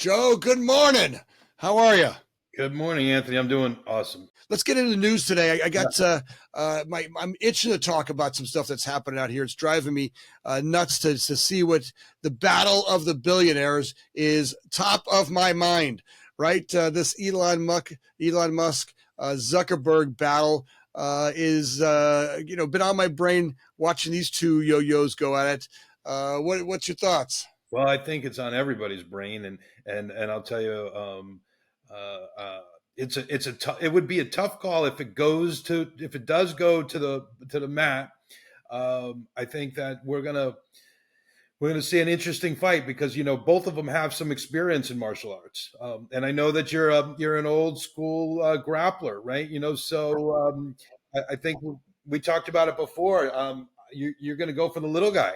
Joe, good morning. How are you? Good morning, Anthony. I'm doing awesome. Let's get into the news today. I Yeah. got I'm itching to talk about some stuff that's happening out here. It's driving me nuts to see what the battle of the billionaires is top of my mind. Right, this Elon Musk, Zuckerberg battle is been on my brain watching these two yo-yos go at it. What's your thoughts? Well, I think it's on everybody's brain, and I'll tell you, it would be a tough call if it does go to the mat. I think that we're gonna see an interesting fight because both of them have some experience in martial arts, and I know that you're an old school grappler, right? I think we talked about it before. You're going to go for the little guy.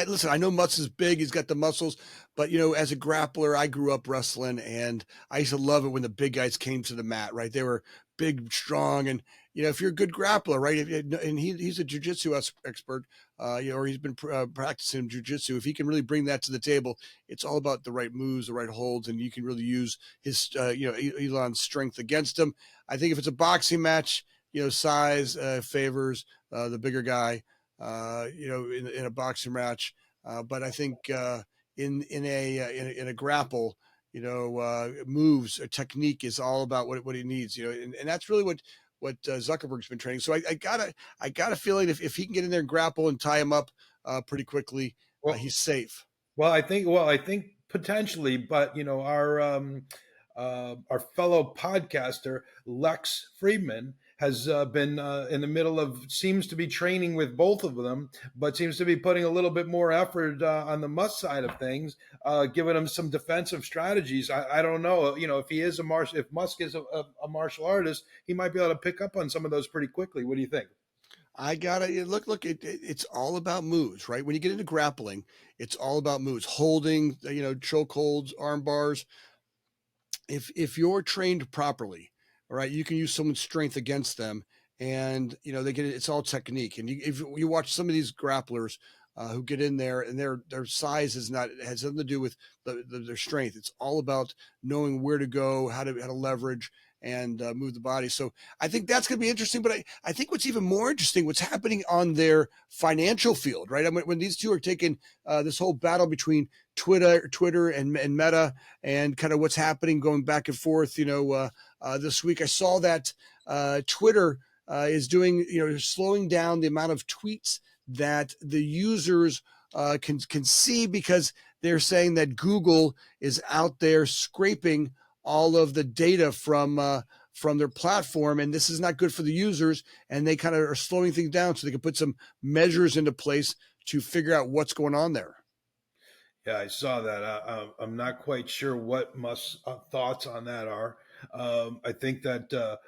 Listen, I know Musk is big. He's got the muscles, but as a grappler, I grew up wrestling and I used to love it when the big guys came to the mat, right? They were big, strong. And, if you're a good grappler, right? And he's a jujitsu expert, or he's been practicing jujitsu. If he can really bring that to the table, it's all about the right moves, the right holds, and you can really use his, Elon's strength against him. I think if it's a boxing match, size favors the bigger guy in a boxing match. But I think in a grapple, moves, technique is all about what he needs. And that's really what Zuckerberg's been training. So I got a feeling if he can get in there and grapple and tie him up pretty quickly, Well, he's safe. I think potentially, but our fellow podcaster Lex Friedman has been in the middle of seems to be training with both of them, but seems to be putting a little bit more effort on the Musk side of things, giving him some defensive strategies. I don't know, if Musk is a martial artist, he might be able to pick up on some of those pretty quickly. What do you think? I gotta look. It's all about moves, right? When you get into grappling, it's all about moves, holding, choke holds, arm bars. If you're trained properly, all right, you can use someone's strength against them, and they get it. It's all technique. And if you watch some of these grapplers who get in there, and their size has nothing to do with their strength. It's all about knowing where to go, how to leverage and move the body. So I think that's going to be interesting. But I think what's even more interesting, what's happening on their financial field, right? I mean, when these two are taking this whole battle between Twitter and Meta, and kind of what's happening going back and forth. This week I saw that Twitter is doing, slowing down the amount of tweets that the users can see, because they're saying that Google is out there scraping all of the data from their platform, and this is not good for the users. And they kind of are slowing things down so they can put some measures into place to figure out what's going on there. Yeah, I saw that. I'm not quite sure what Musk's thoughts on that are. I think that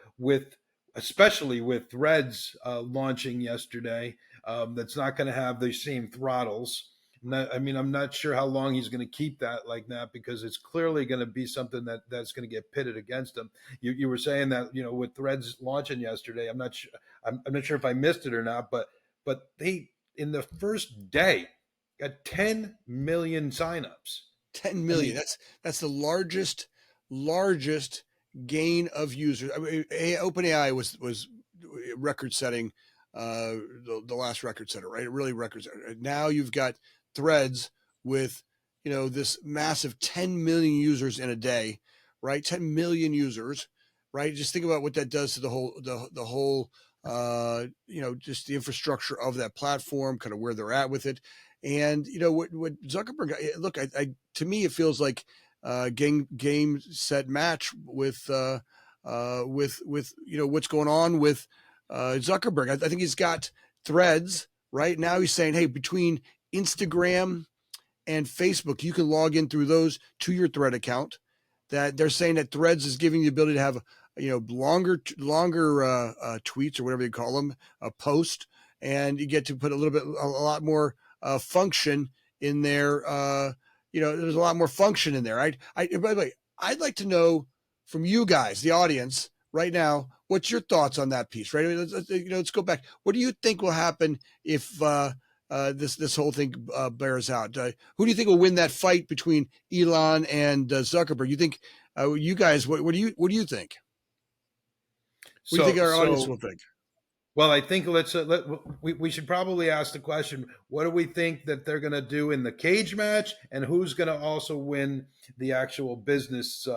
especially with Threads launching yesterday, that's not going to have the same throttles. I'm not sure how long he's going to keep that like that, because it's clearly going to be something that's going to get pitted against him. You were saying that with Threads launching yesterday, I'm not sure. I'm not sure if I missed it or not, but they in the first day got 10 million signups. 10 I million. mean, That's the largest gain of users. I mean, OpenAI was record setting, the last record setter, right? It really record setter. Now you've got Threads with this massive 10 million users in a day, right? 10 million users, right? Just think about what that does to the whole just the infrastructure of that platform, kind of where they're at with it. And what Zuckerberg, look, I to me it feels like game set match with what's going on with Zuckerberg. I think he's got Threads right now. He's saying, hey, between Instagram and Facebook, you can log in through those to your Thread account. That they're saying that Threads is giving you the ability to have longer tweets, or whatever you call them, a post, and you get to put a lot more function in there. There's a lot more function in there. By the way, I'd like to know from you guys, the audience, right now, what's your thoughts on that piece, right? I mean, let's go back. What do you think will happen if this whole thing bears out. Who do you think will win that fight between Elon and Zuckerberg? You think you guys? What do you think? What do you think So our audience so will think? Well, I think we should probably ask the question: what do we think that they're going to do in the cage match, and who's going to also win the actual business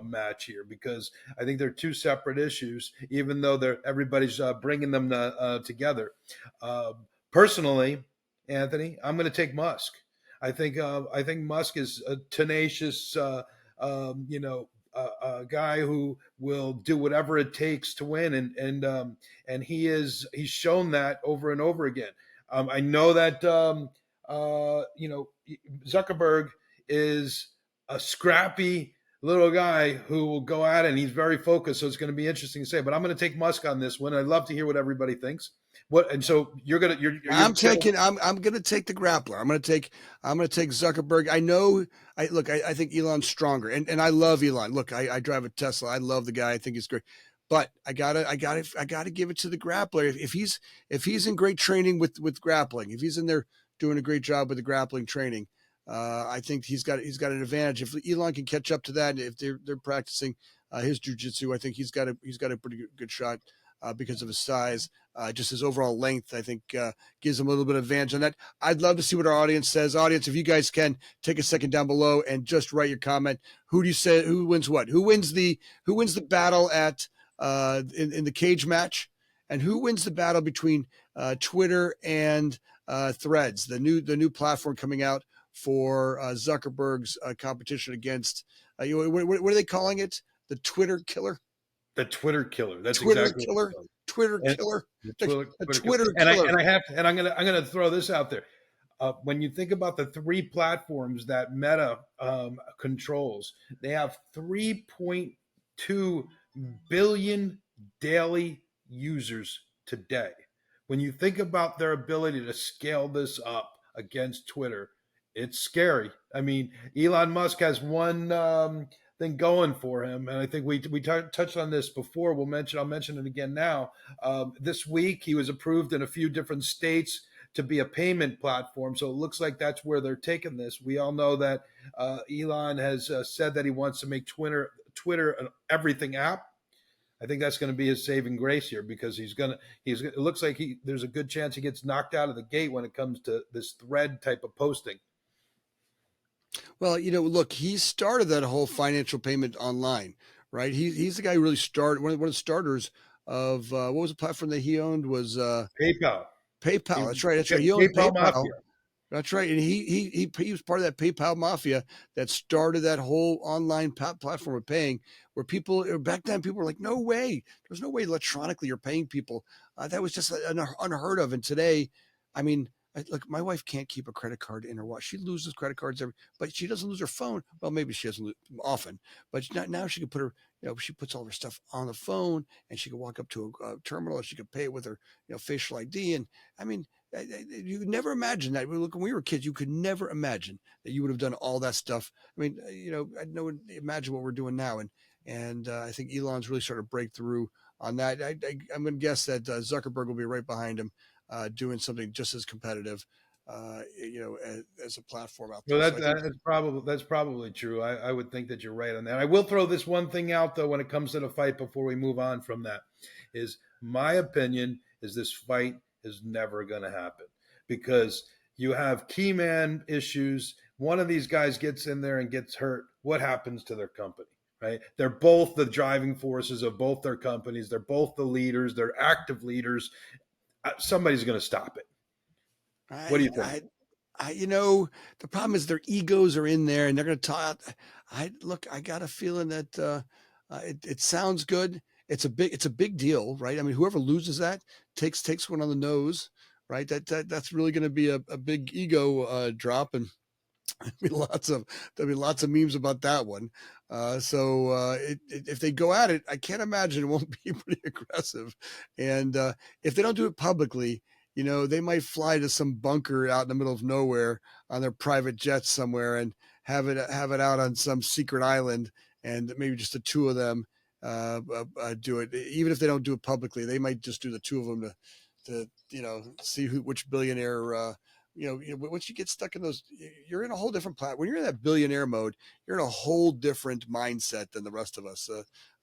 match here? Because I think they're two separate issues, even though everybody's bringing them together. Uh, Personally, Anthony, I'm going to take Musk. I think Musk is a tenacious, a guy who will do whatever it takes to win, and he's shown that over and over again. I know that Zuckerberg is a scrappy little guy who will go at it, and he's very focused. So it's going to be interesting to say. But I'm going to take Musk on this one. I'd love to hear what everybody thinks. What and so you're I'm gonna take the grappler. I'm gonna take Zuckerberg. I think Elon's stronger, and I love Elon. Look, I drive a Tesla. I love the guy. I think he's great. But I gotta give it to the grappler. If he's in great training with grappling, if he's in there doing a great job with the grappling training, I think he's got an advantage. If Elon can catch up to that, if they're practicing his jujitsu, I think he's got a pretty good shot because of his size. Just his overall length, I think, gives him a little bit of advantage on that. I'd love to see what our audience says. Audience, if you guys can take a second down below and just write your comment. Who do you say? Who wins what? Who wins the battle at in the cage match? And who wins the battle between Twitter and Threads, the new platform coming out for Zuckerberg's competition against what are they calling it? The Twitter killer. the Twitter killer. That's Twitter exactly killer. what Twitter and killer. the A Twitter killer. Twitter And I killer. and I have to, and I'm gonna throw this out there. When you think about the three platforms that Meta controls, they have 3.2 billion daily users today. When you think about their ability to scale this up against Twitter, it's scary. I mean, Elon Musk has one thing going for him, and I think we touched on this before. I'll mention it again now. This week, he was approved in a few different states to be a payment platform. So it looks like that's where they're taking this. We all know that Elon has said that he wants to make Twitter an everything app. I think that's going to be his saving grace here because it looks like there's a good chance he gets knocked out of the gate when it comes to this thread type of posting. Well, look, he started that whole financial payment online, right? He's the guy who really started one of the starters of what was the platform that he owned was PayPal. PayPal. That's right. That's right. He owned PayPal PayPal. Mafia. That's right. And he was part of that PayPal mafia that started that whole online platform of paying where people back then, people were like, no way. There's no way electronically you're paying people. That was just unheard of. And today, I mean, look, my wife can't keep a credit card in her watch. She loses credit cards but she doesn't lose her phone. Well, maybe she doesn't often, but now she can put her, she puts all her stuff on the phone and she can walk up to a terminal and she can pay it with her, facial ID. And I mean, you could never imagine that. Look, when we were kids, you could never imagine that you would have done all that stuff. I mean, I know, imagine what we're doing now. And I think Elon's really started to break through on that. I'm going to guess that Zuckerberg will be right behind him, doing something just as competitive, as a platform out Well, there. So I think, that's probably true. I would think that you're right on that. I will throw this one thing out though when it comes to the fight before we move on from that. Is my opinion is this fight is never going to happen because you have key man issues. One of these guys gets in there and gets hurt. What happens to their company? Right? They're both the driving forces of both their companies. They're both the leaders. They're active leaders. Somebody's going to stop it. What do you think? the problem is their egos are in there and they're going to talk. I got a feeling that it sounds good. It's a big deal, right? I mean, whoever loses that takes one on the nose, right? That's really going to be a big ego drop, and there'll be lots of memes about that one. If they go at it, I can't imagine it won't be pretty aggressive. And if they don't do it publicly, they might fly to some bunker out in the middle of nowhere on their private jets somewhere and have it out on some secret island, and maybe just the two of them do it. Even if they don't do it publicly, they might just do the two of them to see which billionaire once you get stuck in those, you're in a whole different when you're in that billionaire mode, you're in a whole different mindset than the rest of us.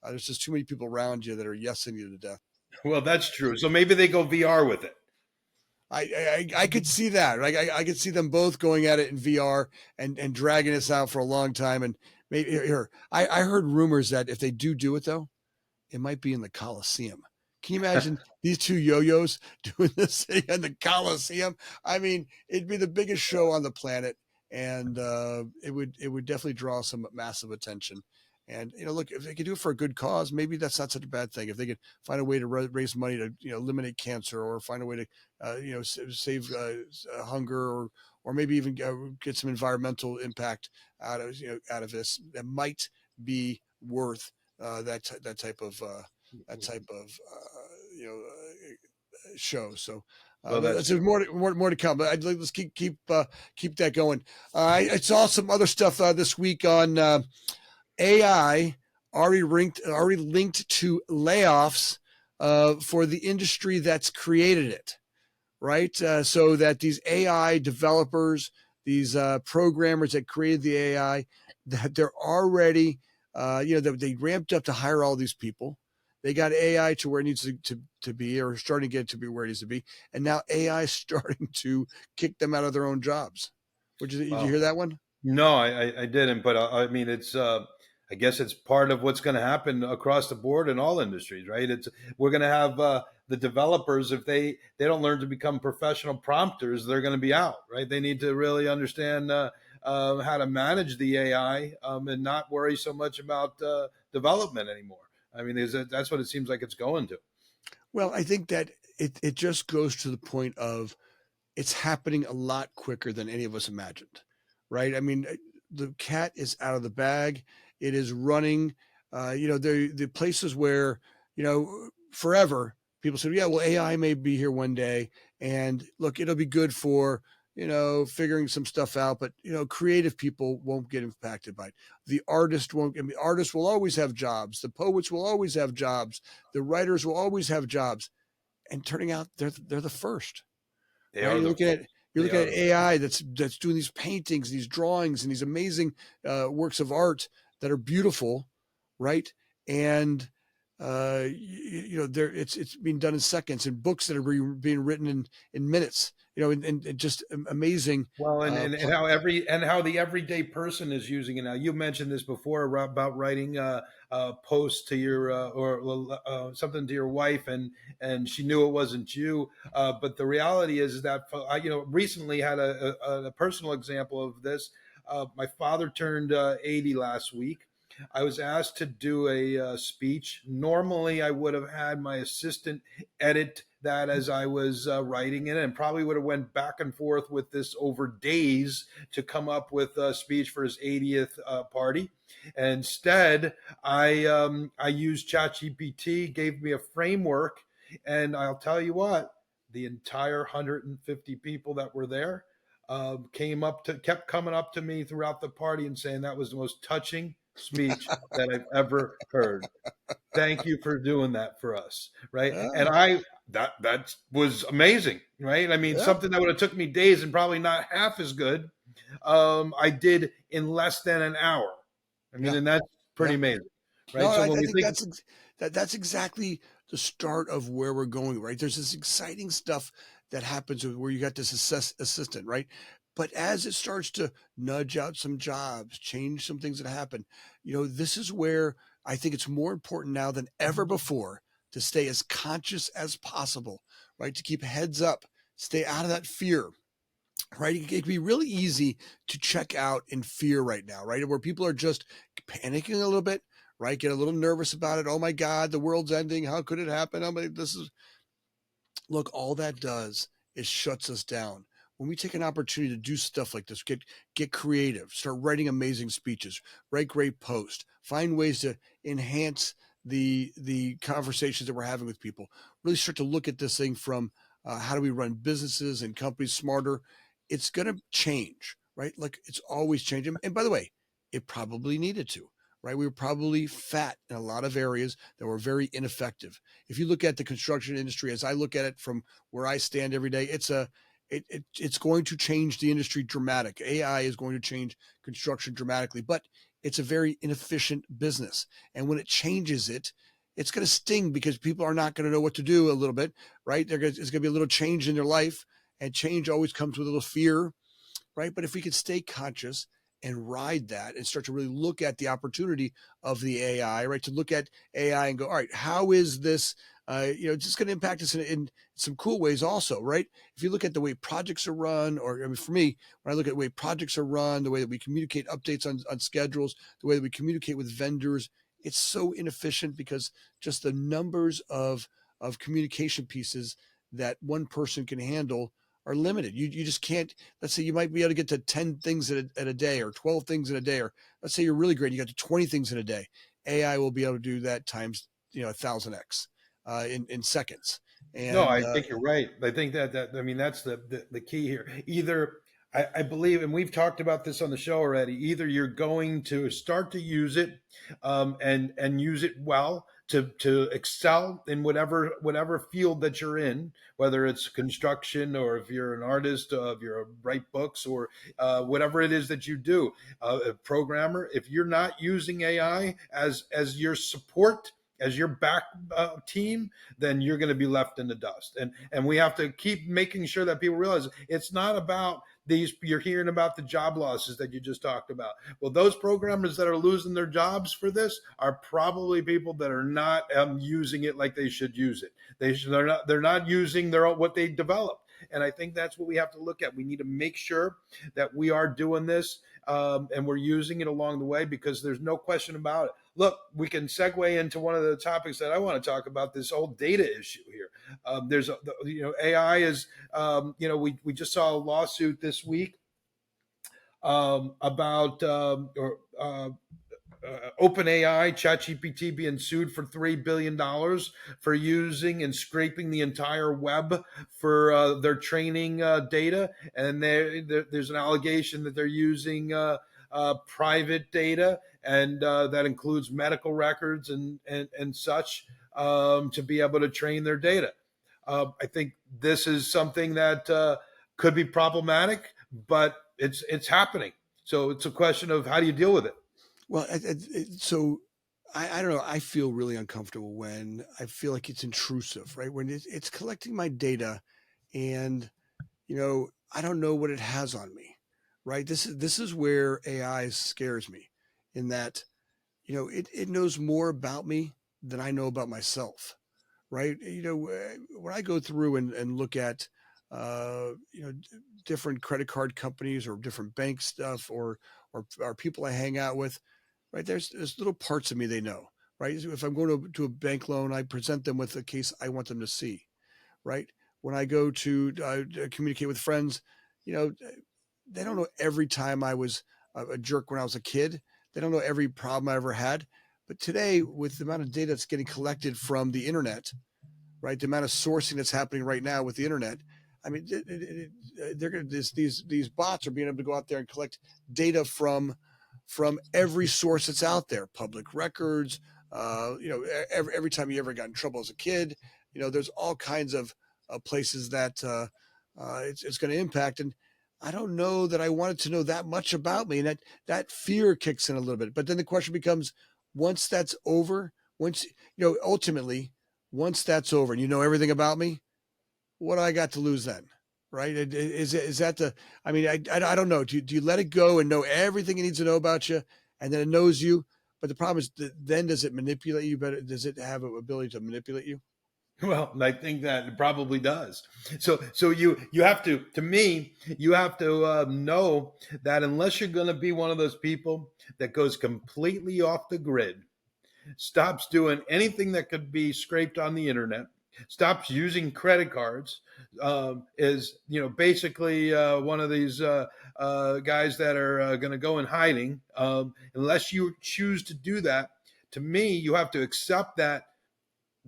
There's just too many people around you that are yesing you to death. Well, that's true. So maybe they go VR with it. I could see that. Right? I could see them both going at it in VR and dragging us out for a long time. And maybe here, I heard rumors that if they do it though, it might be in the Coliseum. Can you imagine these two yo-yos doing this thing in the Coliseum? I mean, it'd be the biggest show on the planet, and it would definitely draw some massive attention. And look, if they could do it for a good cause, maybe that's not such a bad thing. If they could find a way to raise money to eliminate cancer, or find a way to save hunger, or maybe even get some environmental impact out of this, that might be worth that type of show. So Well, that's that's more to come. But let's keep that going. I saw some other stuff this week on AI already linked to layoffs for the industry that's created it, right? So that these AI developers, these programmers that created the AI, that they're already, they ramped up to hire all these people. They got AI to where it needs to be, or starting to get it to be where it needs to be. And now AI is starting to kick them out of their own jobs. Did you wow. hear that one? No, I didn't, but I mean, it's I guess it's part of what's going to happen across the board in all industries, right? It's we're going to have the developers, if they don't learn to become professional prompters, they're going to be out, right? They need to really understand how to manage the AI and not worry so much about development anymore. I mean, that's what it seems like it's going to. Well, I think that it just goes to the point of it's happening a lot quicker than any of us imagined, right? I mean, the cat is out of the bag. It is running. The places where forever people said, yeah, well, AI may be here one day, and look, it'll be good for figuring some stuff out, but creative people won't get impacted by it. The artist won't. I mean, artists will always have jobs. The poets will always have jobs. The writers will always have jobs. And turning out they're the first, They right? are You're the looking at you're they looking are at the AI that's doing these paintings, these drawings, and these amazing works of art that are beautiful, right? And it's being done in seconds, and books that are being written in minutes, and just amazing. Well, and how the everyday person is using it now. You mentioned this before about writing a post to your or something to your wife, and she knew it wasn't you. But the reality is that I recently had a personal example of this. My father turned 80 last week. I was asked to do a speech. Normally, I would have had my assistant edit that as I was writing it, and probably would have went back and forth with this over days to come up with a speech for his 80th party. Instead, I used ChatGPT, gave me a framework, and I'll tell you what, the entire 150 people that were there kept coming up to me throughout the party and saying that was the most touching speech that I've ever heard. Thank you for doing that for us, right? And Yeah, that was amazing, right? I mean, yeah, something that would have took me days and probably not half as good, I did in less than an hour. I mean, yeah, and that's pretty yeah. amazing, No, right? So I when we think think, that's exactly the start of where we're going, right? There's this exciting stuff that happens where you got this assistant, right? But as it starts to nudge out some jobs, change some things that happen, this is where I think it's more important now than ever before to stay as conscious as possible, right? To keep heads up, stay out of that fear, right? It can be really easy to check out in fear right now, right? Where people are just panicking a little bit, right? Get a little nervous about it. Oh my God, the world's ending. How could it happen? This is, look, all that does is shuts us down. When we take an opportunity to do stuff like this, get creative, start writing amazing speeches, write great posts, find ways to enhance the conversations that we're having with people. Really start to look at this thing from how do we run businesses and companies smarter. It's going to change, right? Like it's always changing. And by the way, it probably needed to, right? We were probably fat in a lot of areas that were very ineffective. If you look at the construction industry, as I look at it from where I stand every day, it's going to change the industry dramatic. AI is going to change construction dramatically, but it's a very inefficient business. And when it changes it, it's going to sting because people are not going to know what to do a little bit, right? It's going to be a little change in their life, and change always comes with a little fear, right? But if we could stay conscious and ride that and start to really look at the opportunity of the AI, right? To look at AI and go, all right, how is this, just going to impact us in some cool ways also, right? If you look at the way projects are run, or I mean, for me, when I look at the way projects are run, the way that we communicate updates on schedules, the way that we communicate with vendors, it's so inefficient because just the numbers of communication pieces that one person can handle are limited. You just can't. Let's say you might be able to get to 10 things at a day, or 12 things in a day, or let's say you're really great, you got to 20 things in a day. AI will be able to do that times 1,000x in seconds. No, And I think you're right. I think that I mean that's the key here. Either I believe, and we've talked about this on the show already. Either you're going to start to use it, and use it well to excel in whatever field that you're in, whether it's construction, or if you're an artist, if you're write books, or whatever it is that you do, a programmer. If you're not using AI as your support, as your back team, then you're going to be left in the dust. And we have to keep making sure that people realize it's not about these. You're hearing about the job losses that you just talked about. Well, those programmers that are losing their jobs for this are probably people that are not using it like they should use it. They're not using what they developed. And I think that's what we have to look at. We need to make sure that we are doing this, and we're using it along the way, because there's no question about it. Look, we can segue into one of the topics that I want to talk about, this whole data issue here. AI is, we just saw a lawsuit this week about OpenAI, ChatGPT being sued for $3 billion for using and scraping the entire web for their training data, and there's an allegation that they're using private data, and that includes medical records and such, to be able to train their data. I think this is something that could be problematic, but it's happening. So it's a question of how do you deal with it. well, so I don't know. I feel really uncomfortable when I feel like it's intrusive, right? When it's collecting my data, and I don't know what it has on me, right? This is where AI scares me, in that it knows more about me than I know about myself, right? When I go through and look at uh, you know different credit card companies, or different bank stuff, or people I hang out with, right? There's little parts of me they know, right? So if I'm going to a bank loan, I present them with a case I want them to see, right? When I go to communicate with friends, you know, they don't know every time I was a jerk when I was a kid. They don't know every problem I ever had. But today, with the amount of data that's getting collected from the internet, right, the amount of sourcing that's happening right now with the internet, I mean, they're going to these bots are being able to go out there and collect data from every source that's out there, public records. Every time you ever got in trouble as a kid, there's all kinds of places that it's going to impact. And I don't know that I wanted to know that much about me, and that fear kicks in a little bit. But then the question becomes, once that's over, ultimately, once that's over, and you know everything about me, what do I got to lose then? Right? Is that the? I mean, I don't know. Do you let it go and know everything it needs to know about you, and then it knows you? But the problem is, then does it manipulate you better? Does it have an ability to manipulate you? Well, I think that it probably does. So you have to me, you have to know that unless you're going to be one of those people that goes completely off the grid, stops doing anything that could be scraped on the internet, stops using credit cards, is basically one of these guys that are going to go in hiding. Unless you choose to do that, to me, you have to accept that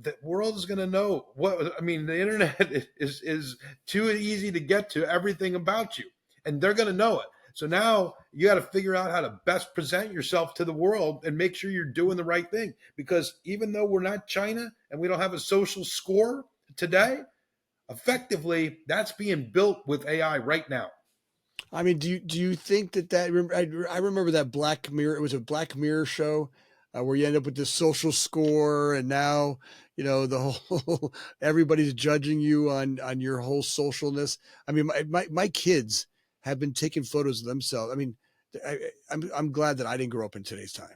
the world is going to know what. I mean, the internet is too easy to get to everything about you, and they're going to know it. So now you got to figure out how to best present yourself to the world and make sure you're doing the right thing. Because even though we're not China and we don't have a social score today, Effectively, that's being built with AI right now. I mean, do you think I remember that Black Mirror? It was a Black Mirror show where you end up with this social score, and now the whole everybody's judging you on your whole socialness. I mean, my kids have been taking photos of themselves. I mean, I'm glad that I didn't grow up in today's time,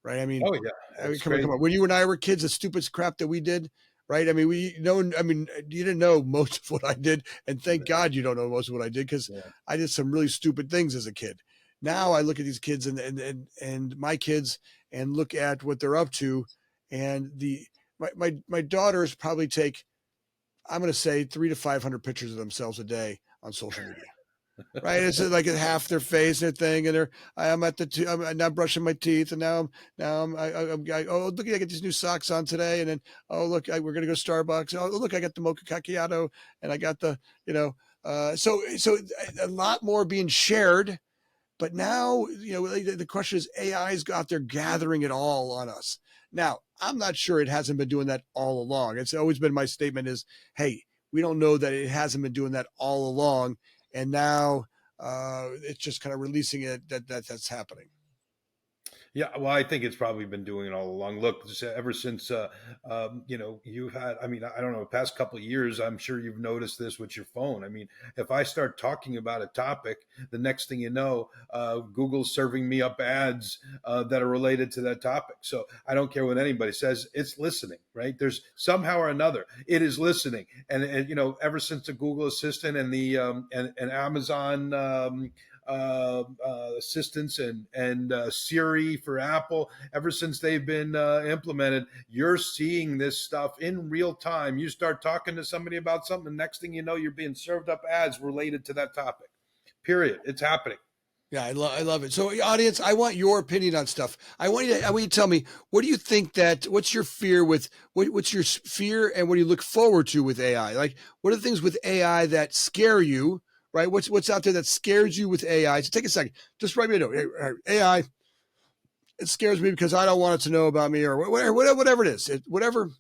right? Oh yeah, I mean, it's come on, come crazy. on. When you and I were kids, the stupid crap that we did, right? I mean, I mean, you didn't know most of what I did, and thank God you don't know most of what I did because Yeah. I did some really stupid things as a kid. Now I look at these kids and my kids and look at what they're up to, and my daughters probably take, I'm going to say, 300 to 500 pictures of themselves a day on social media. Right, it's like half their face and their thing, and I'm at I'm not brushing my teeth, and oh look, I get these new socks on today, and then oh look, we're gonna go Starbucks. Oh look, I got the mocha macchiato, and I got the so a lot more being shared. But now, the question is, AI's out there gathering it all on us. Now, I'm not sure it hasn't been doing that all along. It's always been my statement is, hey, we don't know that it hasn't been doing that all along, and now it's just kind of releasing it that's happening. Yeah, well, I think it's probably been doing it all along. Look, ever since you've had. I mean, I don't know, the past couple of years, I'm sure you've noticed this with your phone. I mean, if I start talking about a topic, the next thing you know, Google's serving me up ads that are related to that topic. So I don't care what anybody says; it's listening, right? There's somehow or another, it is listening, and ever since the Google Assistant and the and Amazon. Assistants and Siri for Apple. Ever since they've been implemented, you're seeing this stuff in real time. You start talking to somebody about something, the next thing you know, you're being served up ads related to that topic. Period. It's happening. Yeah, I love it. So, audience, I want your opinion on stuff. I want you to tell me, what do you think what's your fear what's your fear, and what do you look forward to with AI? Like, what are the things with AI that scare you, right? What's out there that scares you with AI? So take a second, just write me a note. AI, it scares me because I don't want it to know about me, or whatever it is. Whatever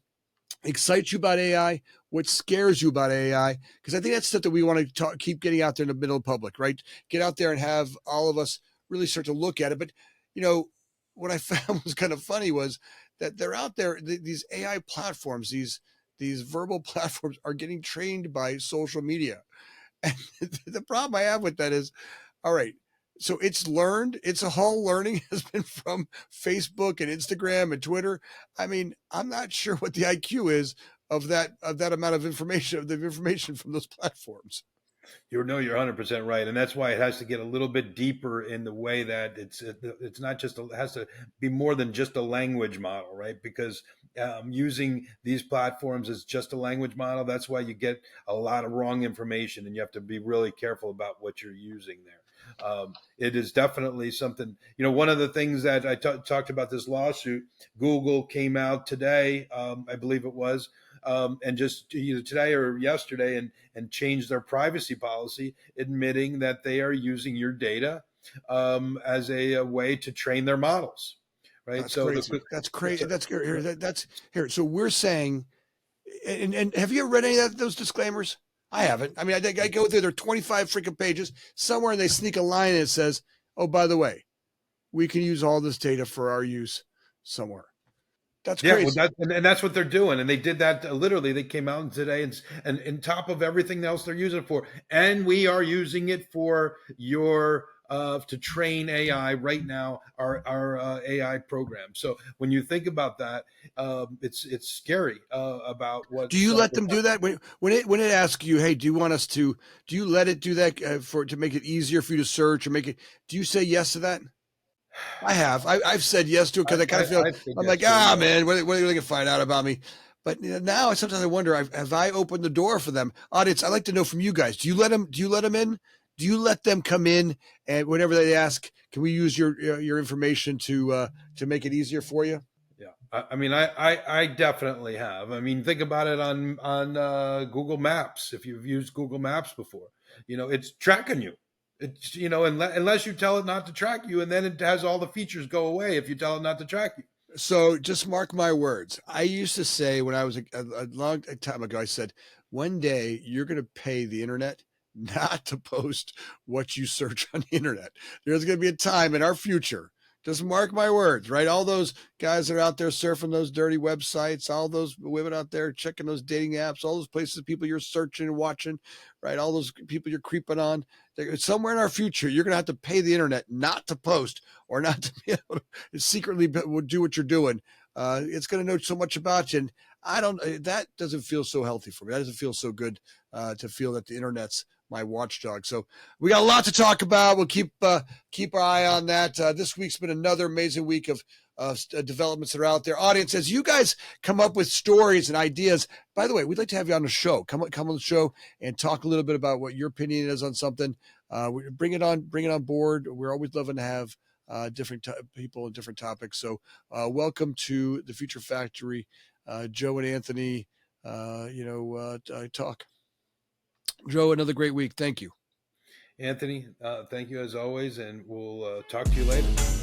excites you about AI, what scares you about AI, because I think that's stuff that we want to keep getting out there in the middle of public, right? Get out there and have all of us really start to look at it. But what I found was kind of funny was that they're out there. These AI platforms, these verbal platforms, are getting trained by social media. And the problem I have with that is, all right, so it's learned, its whole learning has been from Facebook and Instagram and Twitter. I mean, I'm not sure what the IQ is of that amount of information, of the information from those platforms. You're 100% right, and that's why it has to get a little bit deeper in the way that it's not just it has to be more than just a language model, right? Because using these platforms as just a language model, that's why you get a lot of wrong information, and you have to be really careful about what you're using there. It is definitely something. One of the things that I talked about this lawsuit, Google came out today, I believe it was, and just either today or yesterday, and changed their privacy policy, admitting that they are using your data as a way to train their models. Right. That's So crazy. That's crazy. so, That's here. That's here. So we're saying, and have you ever read any of those disclaimers? I haven't. I mean, I go through, there are 25 freaking pages somewhere, and they sneak a line and it says, "Oh, by the way, we can use all this data for our use somewhere." That's yeah, well, crazy. and that's what they're doing, and they did that literally. They came out today, and on top of everything else they're using it for, and we are using it for your to train AI right now, our AI program. So when you think about that, it's scary about what Do you stuff let they're them do that when it asks you, "Hey, do you want us to?" Do you let it do that to make it easier for you to search or make it? Do you say yes to that? I have. I've said yes to it because I kind of feel, I think I'm yes like, too. Yeah. man, what are they going to find out about me? But now sometimes I wonder, have I opened the door for them? Audience, I'd like to know from you guys. Do you let them? Do you let them in? Do you let them come in, and whenever they ask, can we use your information to make it easier for you? Yeah, I mean, I definitely have. I mean, think about it on Google Maps. If you've used Google Maps before, it's tracking you. It's unless you tell it not to track you, and then it has all the features go away if you tell it not to track you. So just mark my words. I used to say when I was a long time ago, I said, one day you're going to pay the internet not to post what you search on the internet. There's going to be a time in our future, just mark my words, right? All those guys that are out there surfing those dirty websites, all those women out there checking those dating apps, all those places, people you're searching and watching, right? All those people you're creeping on. Somewhere in our future, you're going to have to pay the internet not to post or not to be able to secretly do what you're doing. It's going to know so much about you. And that doesn't feel so healthy for me. That doesn't feel so good to feel that the internet's my watchdog. So we got a lot to talk about. We'll keep our eye on that. This week's been another amazing week of developments that are out there. Audience, as you guys come up with stories and ideas, by the way, we'd like to have you on the show. Come on the show and talk a little bit about what your opinion is on something. Bring it on board. We're always loving to have different people and different topics. So welcome to the Future Factory, Joe and Anthony. Talk. Joe, another great week. Thank you. Anthony, thank you as always, and we'll talk to you later.